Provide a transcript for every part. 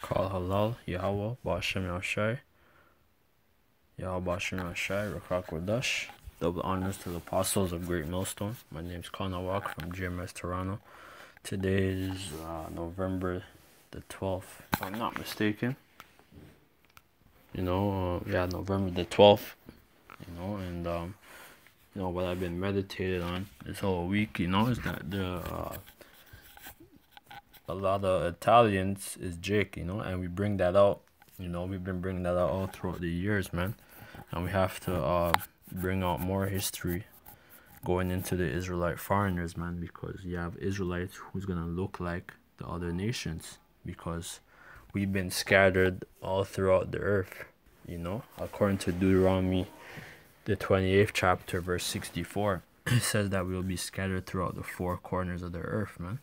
Call halal, Yahweh, Bashem Yashai, Yahweh Bashem Yashai, Rakak Wadash. Double honors to the apostles of Great Millstone. My name is Connor Walk from GMS Toronto. Today is November the 12th, if I'm not mistaken. November the 12th, and what I've been meditated on this whole week, is that a lot of Italians is Jake, and we bring that out. We've been bringing that out all throughout the years, man. And we have to bring out more history going into the Israelite foreigners, man, because you have Israelites who's gonna look like the other nations, because we've been scattered all throughout the earth, according to Deuteronomy, the 28th chapter, verse 64. It says that we'll be scattered throughout the four corners of the earth, man.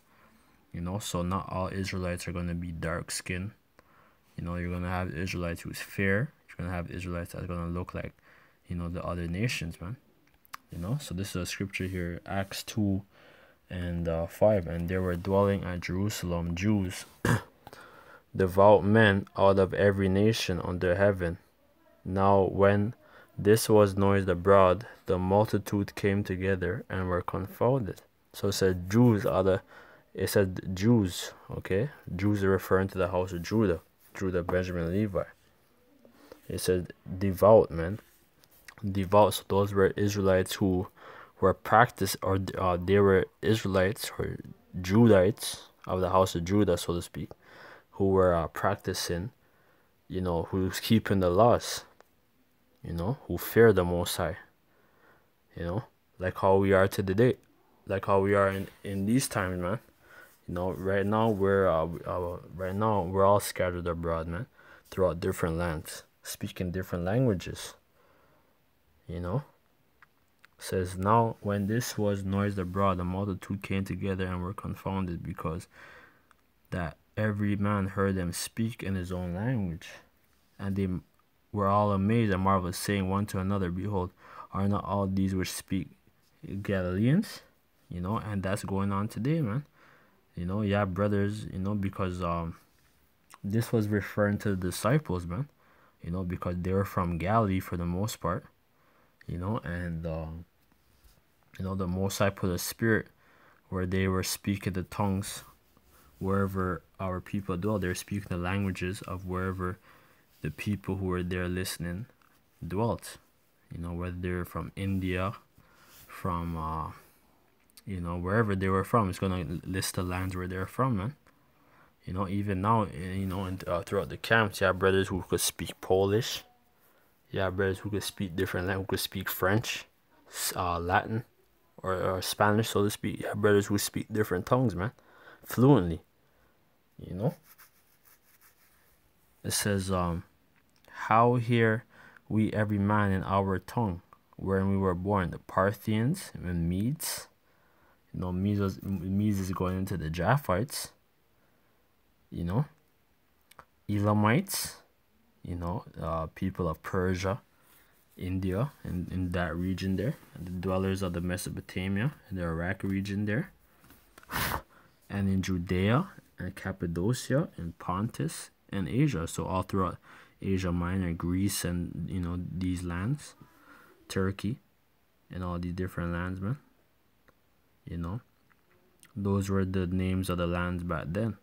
So not all Israelites are going to be dark skinned. You're going to have Israelites who's fair. You're going to have Israelites that are going to look like, the other nations, man. So this is a scripture here, Acts 2 and 5. And there were dwelling at Jerusalem Jews, devout men out of every nation under heaven. Now when this was noised abroad, the multitude came together and were confounded. So it said Jews it said Jews, okay? Jews are referring to the house of Judah, Benjamin, Levi. It said devout, man. Devout, so those were Israelites who were they were Israelites or Judites of the house of Judah, so to speak, who were practicing, who's keeping the laws, who fear the Most High, like how we are today, like how we are in these times, man. Right now we're all scattered abroad, man, throughout different lands, speaking different languages. Says, now when this was noised abroad, the multitude came together and were confounded, because that every man heard them speak in his own language. And they were all amazed and marveled, saying one to another, behold, are not all these which speak Galileans? And that's going on today, man. Brothers, because this was referring to the disciples, man. Because they were from Galilee for the most part. And the Most High put a spirit where they were speaking the tongues wherever our people dwell. They're speaking the languages of wherever the people who were there listening dwelt. Whether they're from India, from wherever they were from. It's gonna list the lands where they're from, man. Even now, throughout the camps, you have brothers who could speak Polish. You have brothers who could speak different languages, who could speak French, Latin, or Spanish, so to speak. You have brothers who speak different tongues, man, fluently. It says, how hear we every man in our tongue, wherein we were born, the Parthians and Medes. Medes is going into the Japhites. Elamites. People of Persia, India, and in that region there, and the dwellers of the Mesopotamia and the Iraq region there, and in Judea and Cappadocia and Pontus and Asia. So all throughout Asia Minor, Greece, and these lands, Turkey, and all these different lands, man. Those were the names of the lands back then.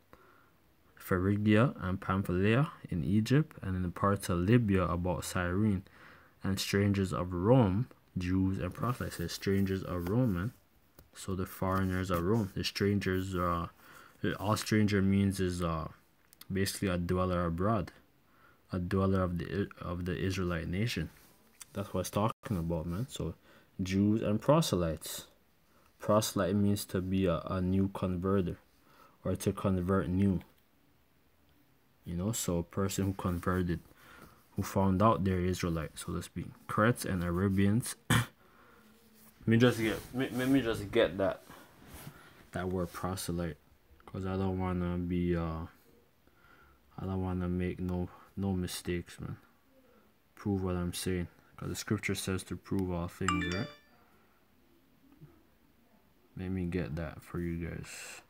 Phrygia and Pamphylia in Egypt, and in the parts of Libya about Cyrene, and strangers of Rome, Jews and proselytes. Says strangers of Rome, man. So the foreigners of Rome. The strangers, all stranger means is basically a dweller abroad, a dweller of the Israelite nation. That's what it's talking about, man. So Jews and proselytes. Proselyte means to be a new converter, or to convert new. So a person who converted, who found out they're Israelite, so to speak. Crets and Arabians. Let me just get that word proselyte, because I don't wanna make no mistakes, man. Prove what I'm saying, because the scripture says to prove all things, right? Let me get that for you guys.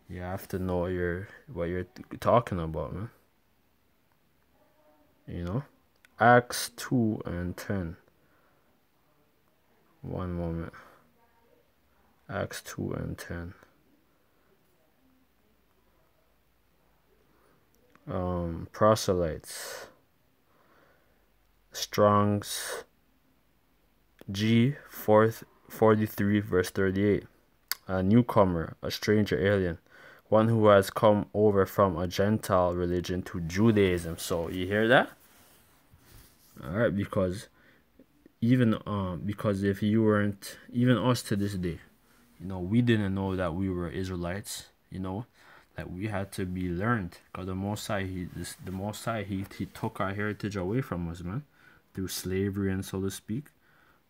You have to know what you're talking about, man. You know, Acts 2 and 10. One moment. Acts 2 and 10. Proselytes. Strong's G 43 verse 38. A newcomer, a stranger alien, one who has come over from a Gentile religion to Judaism. So you hear that? Alright, because if you weren't, even us to this day, we didn't know that we were Israelites, that we had to be learned, because the Most High, he took our heritage away from us, man, through slavery and so to speak,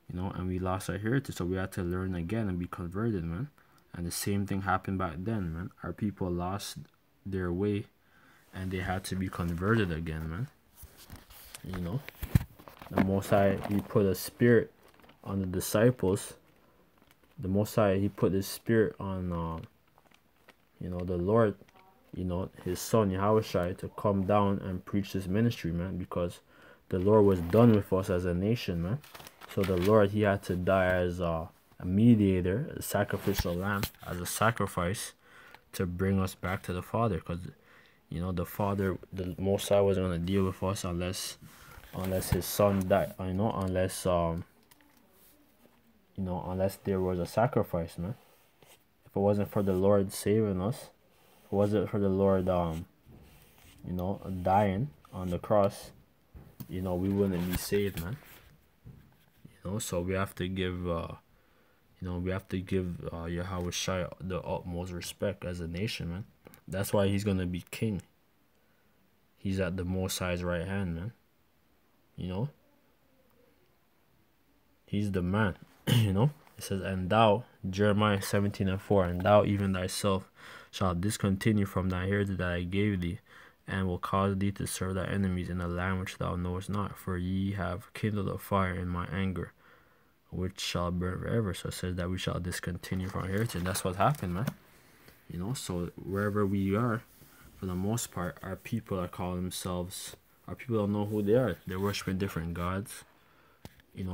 and we lost our heritage, so we had to learn again and be converted, man. And the same thing happened back then, man. Our people lost their way, and they had to be converted again, man. The Most High, he put a spirit on the disciples. The Most High, he put his spirit on, the Lord, his son, Yahushua, to come down and preach this ministry, man, because the Lord was done with us as a nation, man. So the Lord, he had to die as a mediator, a sacrificial lamb, as a sacrifice to bring us back to the Father, because, the Most High wasn't going to deal with us unless his son died, unless there was a sacrifice, man. If it wasn't for the Lord saving us, if it wasn't for the Lord, dying on the cross, we wouldn't be saved, man. So we have to give, Yahweh Shai the utmost respect as a nation, man. That's why he's gonna be king. He's at the Most High's right hand, man. He's the man. It says, and thou, Jeremiah 17 and 4, and thou even thyself shalt discontinue from thy heritage that I gave thee, and will cause thee to serve thy enemies in a land which thou knowest not, for ye have kindled a fire in my anger, which shall burn forever. So it says that we shall discontinue from our heritage. That's what happened, man. So wherever we are, for the most part, our people don't know who they are. They're worshiping different gods,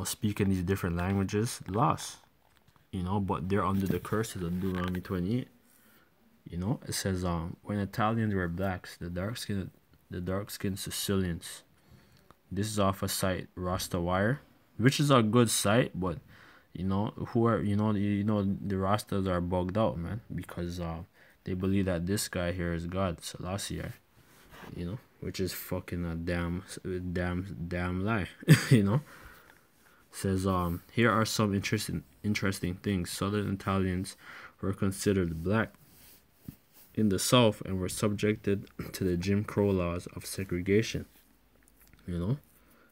speaking these different languages, lost, but they're under the curses of Deuteronomy 28. It says, when Italians were blacks, the dark-skinned Sicilians. This is off a site, Rastawire, which is a good site, but the Rastas are bugged out, man, because they believe that this guy here is God, Selassie, which is fucking a damn lie, Says, here are some interesting things. Southern Italians were considered black in the South and were subjected to the Jim Crow laws of segregation, And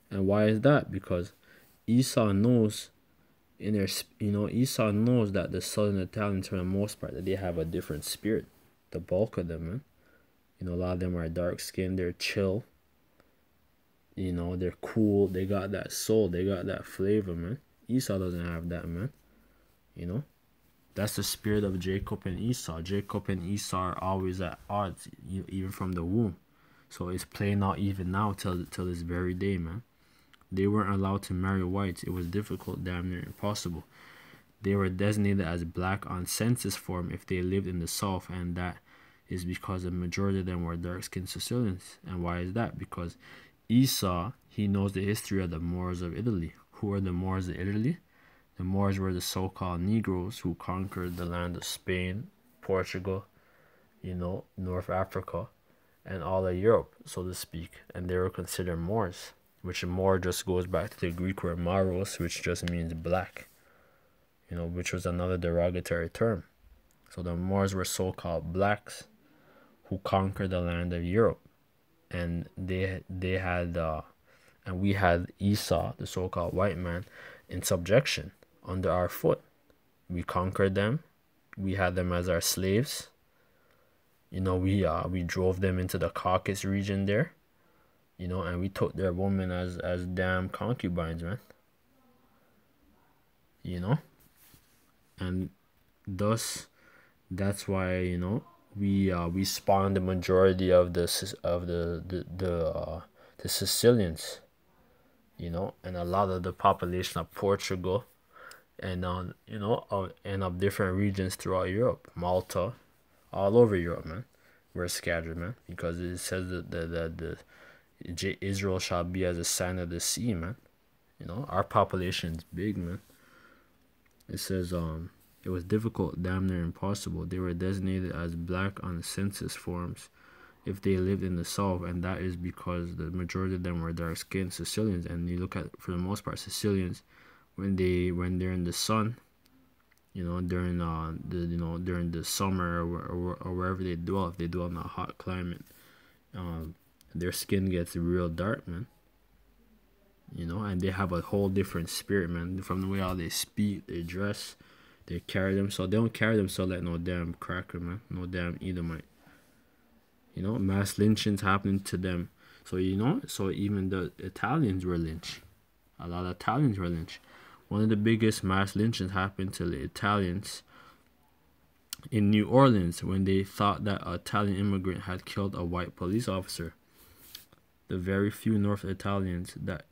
why is that? Because Esau knows Esau knows that the Southern Italians, for the most part, that they have a different spirit. The bulk of them, man. A lot of them are dark skinned, they're chill. They're cool, they got that soul, they got that flavor, man. Esau doesn't have that, man. That's the spirit of Jacob and Esau. Jacob and Esau are always at odds, even from the womb. So it's playing out even now till this very day, man. They weren't allowed to marry whites. It was difficult, damn near impossible. They were designated as black on census form if they lived in the South, and that is because the majority of them were dark-skinned Sicilians. And why is that? Because Esau, he knows the history of the Moors of Italy. Who are the Moors of Italy? The Moors were the so-called Negroes who conquered the land of Spain, Portugal, North Africa, and all of Europe, so to speak. And they were considered Moors, which Moor just goes back to the Greek word Maros, which just means black, which was another derogatory term. So the Moors were so-called blacks who conquered the land of Europe. And they had and we had Esau, the so-called white man, in subjection under our foot. We conquered them. We had them as our slaves. We drove them into the Caucasus region there. And we took their women as damn concubines, man. And thus, that's why, we spawned the majority of the Sicilians, and a lot of the population of Portugal, and and of different regions throughout Europe, Malta, all over Europe, man. We're scattered, man, because it says that Israel shall be as a sign of the sea, man. Our population is big, man. It says it was difficult, damn near impossible. They were designated as black on the census forms if they lived in the south, and that is because the majority of them were dark-skinned Sicilians. And you look at, for the most part, Sicilians, when they're in the sun, during the summer, or wherever they dwell, if they dwell in a hot climate, their skin gets real dark, man. And they have a whole different spirit, man, from the way how they speak, they dress, they carry themselves. They don't carry themselves like no damn cracker, man, no damn Edomite. Mass lynchings happening to them. So even the Italians were lynched. A lot of Italians were lynched. One of the biggest mass lynchings happened to the Italians in New Orleans when they thought that an Italian immigrant had killed a white police officer. The very few North Italians that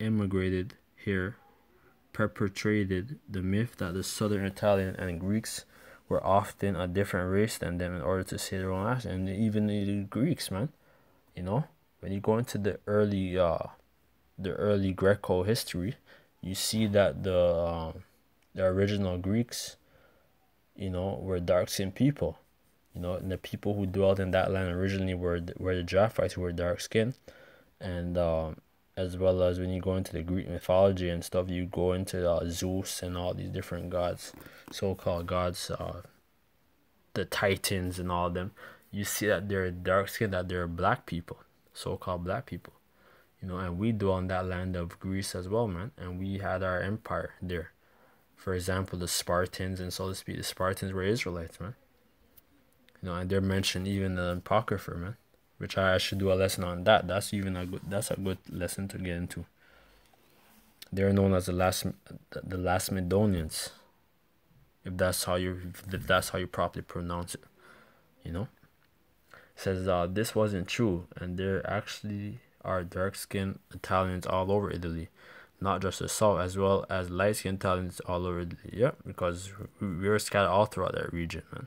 immigrated here perpetrated the myth that the Southern Italian and Greeks were often a different race than them in order to say their own accent. And even the Greeks, man, when you go into the early Greco history, you see that the original Greeks, were dark-skinned people, and the people who dwelled in that land originally were the Japhites, who were dark-skinned, and as well as when you go into the Greek mythology and stuff, you go into Zeus and all these different gods, so-called gods, the Titans and all of them. You see that they're dark-skinned, that they're black people, so-called black people. And we dwell in that land of Greece as well, man. And we had our empire there. For example, the Spartans, and so to speak, the Spartans were Israelites, man. And they're mentioned even in the Apocrypha, man. Which I should do a lesson on that. That's a good lesson to get into. They're known as the last Macedonians, if that's how you properly pronounce it. It says this wasn't true, and there actually are dark-skinned Italians all over Italy, not just the south, as well as light-skinned Italians all over Italy. Yeah, because we were scattered all throughout that region, man.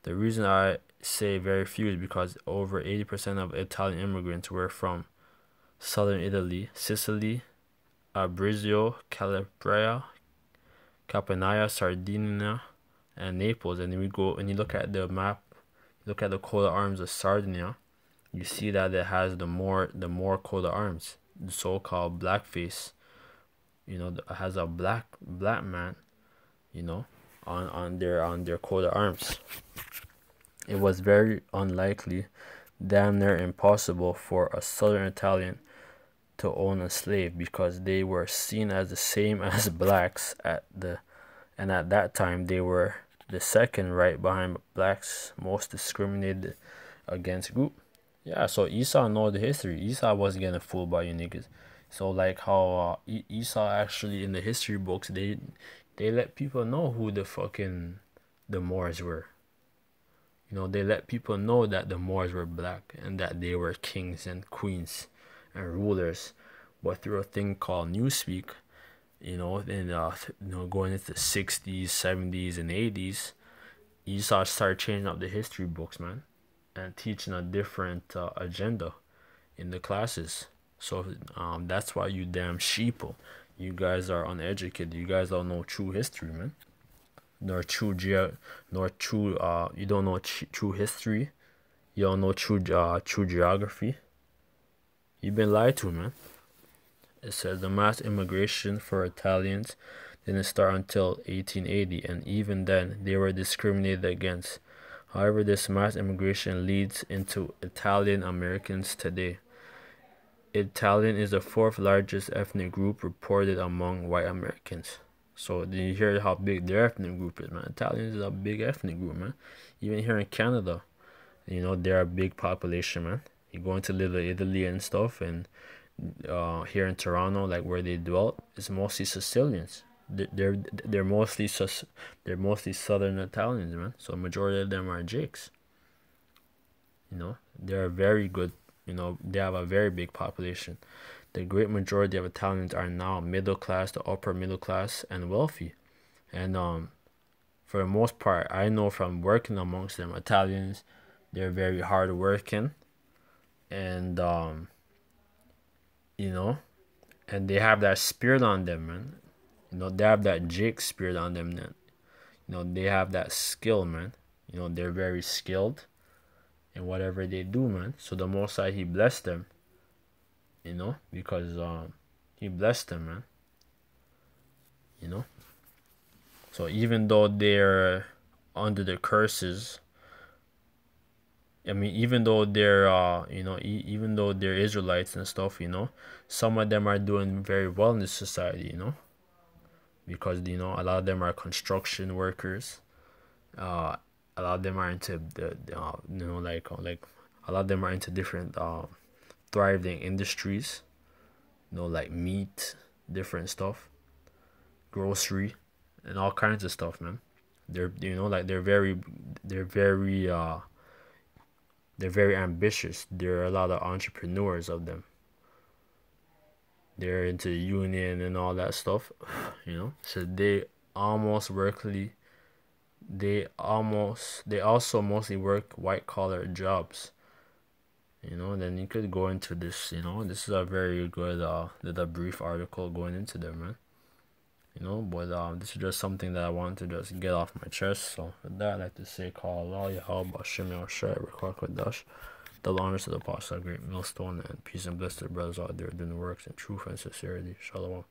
The reason I say very few is because over 80% of Italian immigrants were from southern Italy, Sicily, Abruzzo, Calabria, Campania, Sardinia, and Naples. And then and you look at the map, look at the coat of arms of Sardinia, you see that it has the more coat of arms, the so-called blackface. It has a black man, on their coat of arms. It was very unlikely, damn near impossible, for a Southern Italian to own a slave, because they were seen as the same as blacks and at that time they were the second, right behind blacks, most discriminated against group. Yeah, so Esau know the history. Esau wasn't getting fooled by you niggas. So like how Esau actually in the history books, they let people know who the Moors were. They let people know that the Moors were black and that they were kings and queens and rulers. But through a thing called Newspeak, going into the 60s, 70s, and 80s, Esau started changing up the history books, man, and teaching a different agenda in the classes. So that's why you damn sheeple. You guys are uneducated. You guys don't know true history, man. You don't know true history. You don't know true geography. You've been lied to, man. It says the mass immigration for Italians didn't start until 1880, and even then they were discriminated against. However, this mass immigration leads into Italian Americans today. Italian is the fourth largest ethnic group reported among white Americans. So did you hear how big their ethnic group is, man? Italians is a big ethnic group, man. Even here in Canada, they're a big population, man. You go into Little Italy and stuff, and here in Toronto, like where they dwelt, it's mostly Sicilians. They're mostly they're mostly Southern Italians, man. So majority of them are Jakes. You know, they're very good. You know, they have a very big population. The great majority of Italians are now middle class, the upper middle class, and wealthy. And for the most part, I know from working amongst them, Italians, they're very hard working, and you know, and they have that spirit on them, man. You know, they have that Jake spirit on them. Then, you know, they have that skill, man. You know, they're very skilled in whatever they do, man. So the Most High, He blessed them. You know, because He blessed them, man. You know, so even though they're under the curses, I mean, even though they're you know, even though they're Israelites and stuff, you know, some of them are doing very well in this society, you know, because you know a lot of them are construction workers. A lot of them are into you know, like a lot of them are into different thriving industries, you know, like meat, different stuff, grocery, and all kinds of stuff, man. They're, you know, like they're very they're very ambitious. There are a lot of entrepreneurs of them. They're into the union and all that stuff, you know. So almost workly they also mostly work white collar jobs. You know, then you could go into this, you know, this is a very good little brief article going into them, man. You know, but this is just something that I want to just get off my chest. So with that, I'd like to say, call Allah, Yahweh, Shemi, Shai, Rekha, Dash, the longest of the apostle, great millstone, and peace and bless to the brothers out there doing the works in truth and sincerity. Shalom.